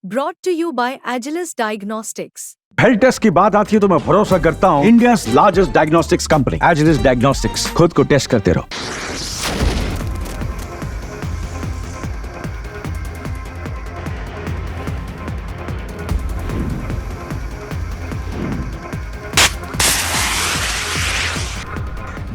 Brought to you by Agilus Diagnostics. Health test की बात आती है तो मैं भरोसा करता हूँ India's largest diagnostics company Agilus diagnostics. खुद को टेस्ट करते रहो।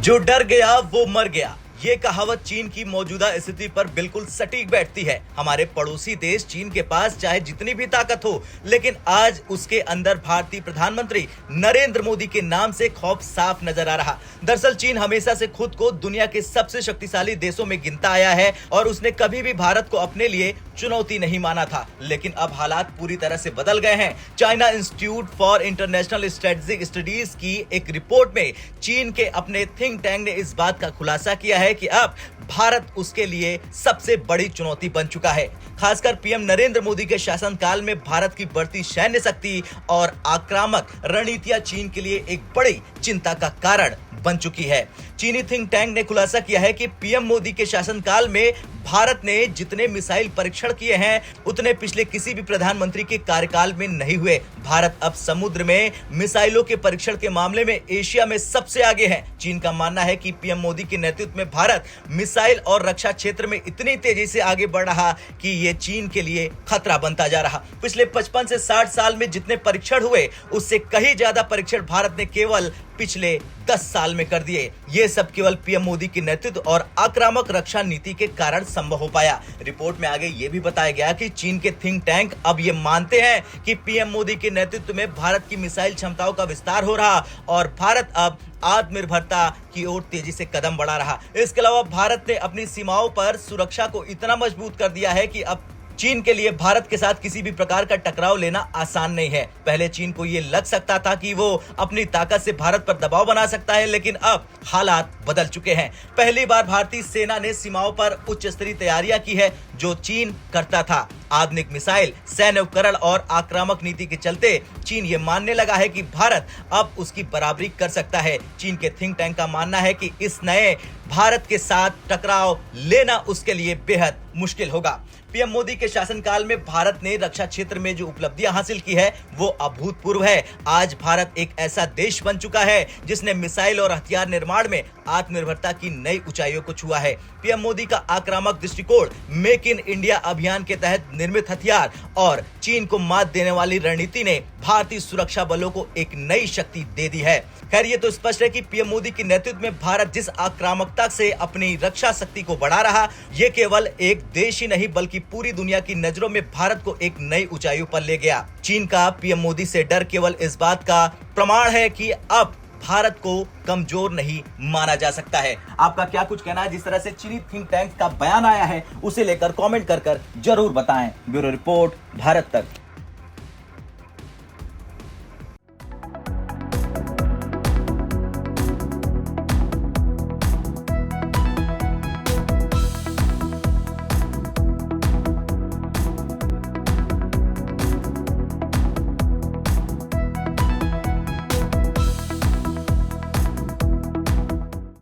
जो डर गया वो मर गया, ये कहावत चीन की मौजूदा स्थिति पर बिल्कुल सटीक बैठती है। हमारे पड़ोसी देश चीन के पास चाहे जितनी भी ताकत हो, लेकिन आज उसके अंदर भारतीय प्रधानमंत्री नरेंद्र मोदी के नाम से खौफ साफ नजर आ रहा। दरअसल चीन हमेशा से खुद को दुनिया के सबसे शक्तिशाली देशों में गिनता आया है और उसने कभी भी भारत को अपने लिए चुनौती नहीं माना था। लेकिन अब हालात पूरी तरह से बदल गए हैं। China institute for international strategic studies की एक रिपोर्ट में चीन के अपने थिंक टैंक ने इस बात का खुलासा किया है कि अब भारत उसके लिए सबसे बड़ी चुनौती बन चुका है। खासकर पीएम नरेंद्र मोदी के शासनकाल में भारत की बढ़ती सैन्य शक्ति और आक्रामक रणनीतियां चीन के लिए एक बड़ी चिंता का कारण बन चुकी है। चीनी थिंक टैंक ने खुलासा किया है कि पीएम मोदी के शासनकाल में भारत ने जितने मिसाइल परीक्षण किए हैं उतने पिछले किसी भी प्रधानमंत्री के कार्यकाल में नहीं हुए। भारत अब समुद्र में मिसाइलों के परीक्षण के मामले में एशिया में सबसे आगे है। चीन का मानना है कि पीएम मोदी के नेतृत्व में भारत मिसाइल और रक्षा क्षेत्र में इतनी तेजी से आगे बढ़ रहा कि ये चीन के लिए खतरा बनता जा रहा। पिछले 55 से 60 साल में जितने परीक्षण हुए उससे कहीं ज्यादा परीक्षण भारत ने केवल पिछले 10 साल में कर दिए। ये सब केवल पीएम मोदी के नेतृत्व और आक्रामक रक्षा नीति के कारण संभव हो पाया। रिपोर्ट में आगे ये भी बताया गया कि चीन के थिंक टैंक अब ये मानते हैं कि पीएम मोदी के नेतृत्व में भारत की मिसाइल क्षमताओं का विस्तार हो रहा और भारत अब आत्मनिर्भरता की ओर तेजी से कदम बढ़ा रहा। इसके अलावा भारत ने अपनी सीमाओं पर सुरक्षा को इतना मजबूत कर दिया है कि अब चीन के लिए भारत के साथ किसी भी प्रकार का टकराव लेना आसान नहीं है। पहले चीन को यह लग सकता था कि वो अपनी ताकत से भारत पर दबाव बना सकता है, लेकिन अब हालात बदल चुके हैं। पहली बार भारतीय सेना ने सीमाओं पर उच्च स्तरीय तैयारियां की है जो चीन करता था। आधुनिक मिसाइल, सैन्य उपकरण और आक्रामक नीति के चलते चीन ये मानने लगा है कि भारत अब उसकी बराबरी कर सकता है। चीन के थिंक टैंक का मानना है कि इस नए भारत के साथ टकराव लेना उसके लिए बेहद मुश्किल होगा। पीएम मोदी के शासनकाल में भारत ने रक्षा क्षेत्र में जो उपलब्धियां हासिल की है वो अभूतपूर्व है। आज भारत एक ऐसा देश बन चुका है जिसने मिसाइल और हथियार निर्माण में आत्मनिर्भरता की नई ऊंचाइयों को छुआ है। पीएम मोदी का आक्रामक दृष्टिकोण, मेक इन इंडिया अभियान के तहत निर्मित हथियार और चीन को मात देने वाली रणनीति ने भारतीय सुरक्षा बलों को एक नई शक्ति दे दी है। खैर ये तो स्पष्ट है कि पीएम मोदी के नेतृत्व में भारत जिस आक्रामकता से अपनी रक्षा शक्ति को बढ़ा रहा, ये केवल एक देश ही नहीं बल्कि पूरी दुनिया की नजरों में भारत को एक नई ऊंचाइयों पर ले गया। चीन का पीएम मोदी से डर केवल इस बात का प्रमाण है कि अब भारत को कमजोर नहीं माना जा सकता है। आपका क्या कुछ कहना है? जिस तरह से चीनी थिंक टैंक का बयान आया है उसे लेकर कमेंट कर जरूर बताएं। ब्यूरो रिपोर्ट, भारत तक।